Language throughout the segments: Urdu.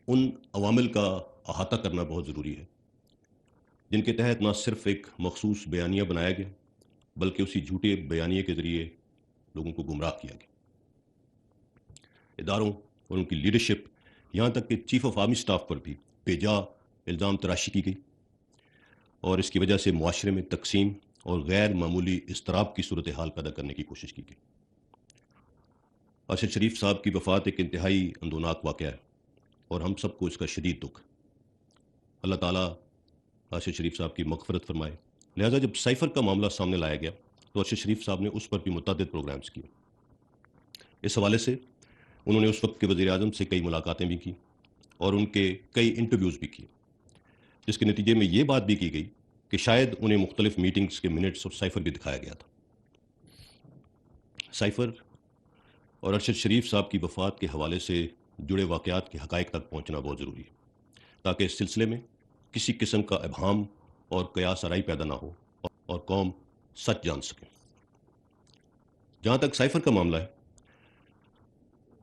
ان عوامل کا احاطہ کرنا بہت ضروری ہے جن کے تحت نہ صرف ایک مخصوص بیانیہ بنایا گیا بلکہ اسی جھوٹے بیانیے کے ذریعے لوگوں کو گمراہ کیا گیا. اداروں اور ان کی لیڈرشپ یہاں تک کہ چیف آف آرمی سٹاف پر بھی بے جا الزام تراشی کی گئی اور اس کی وجہ سے معاشرے میں تقسیم اور غیر معمولی اضطراب کی صورتحال پیدا کرنے کی کوشش کی گئی. ارشد شریف صاحب کی وفات ایک انتہائی اندوناک واقعہ ہے اور ہم سب کو اس کا شدید دکھ. اللہ تعالیٰ ارشد شریف صاحب کی مغفرت فرمائے. لہٰذا جب سائفر کا معاملہ سامنے لایا گیا تو ارشد شریف صاحب نے اس پر بھی متعدد پروگرامز کیے. اس حوالے سے انہوں نے اس وقت کے وزیر اعظم سے کئی ملاقاتیں بھی کی اور ان کے کئی انٹرویوز بھی کیے، جس کے نتیجے میں یہ بات بھی کی گئی کہ شاید انہیں مختلف میٹنگز کے منٹس اور سائفر بھی دکھایا گیا تھا. سائفر اور ارشد شریف صاحب کی وفات کے حوالے سے جڑے واقعات کے حقائق تک پہنچنا بہت ضروری ہے تاکہ اس سلسلے میں کسی قسم کا ابہام اور قیاس آرائی پیدا نہ ہو اور قوم سچ جان سکے. جہاں تک سائفر کا معاملہ ہے،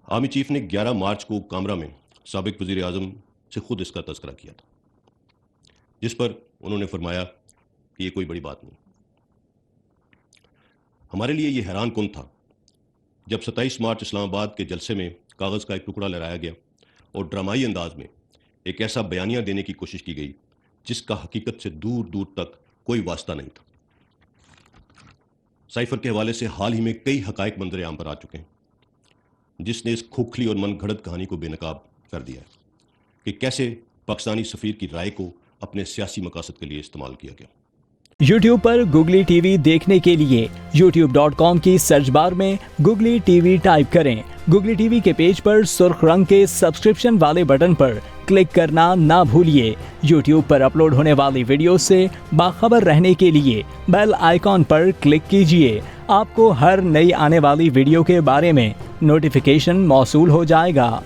آرمی چیف نے 11 مارچ کو کامرا میں سابق وزیر اعظم سے خود اس کا تذکرہ کیا تھا، جس پر انہوں نے فرمایا کہ یہ کوئی بڑی بات نہیں. ہمارے لیے یہ حیران کن تھا جب 27 مارچ اسلام آباد کے جلسے میں کاغذ کا ایک ٹکڑا لہرایا گیا اور ڈرامائی انداز میں ایک ایسا بیانیہ دینے کی کوشش کی گئی جس کا حقیقت سے دور دور تک کوئی واسطہ نہیں تھا. سائفر کے حوالے سے حال ہی میں کئی حقائق منظر عام پر آ چکے ہیں جس نے اس کھوکھلی اور من گھڑت کہانی کو بے نقاب کر دیا ہے کہ کیسے پاکستانی سفیر کی رائے کو اپنے سیاسی مقاصد کے لیے استعمال کیا گیا. یوٹیوب پر گوگلی ٹی وی دیکھنے کے لیے youtube.com کی سرچ بار میں گوگلی ٹی وی ٹائپ کریں. گوگلی ٹی وی کے پیج پر سرخ رنگ کے سبسکرپشن والے بٹن پر کلک کرنا نہ بھولیے. یوٹیوب پر اپلوڈ ہونے والی ویڈیو سے باخبر رہنے کے لیے بیل آئیکن پر کلک کیجیے. آپ کو ہر نئی آنے والی ویڈیو کے بارے میں نوٹیفیکیشن موصول ہو جائے گا.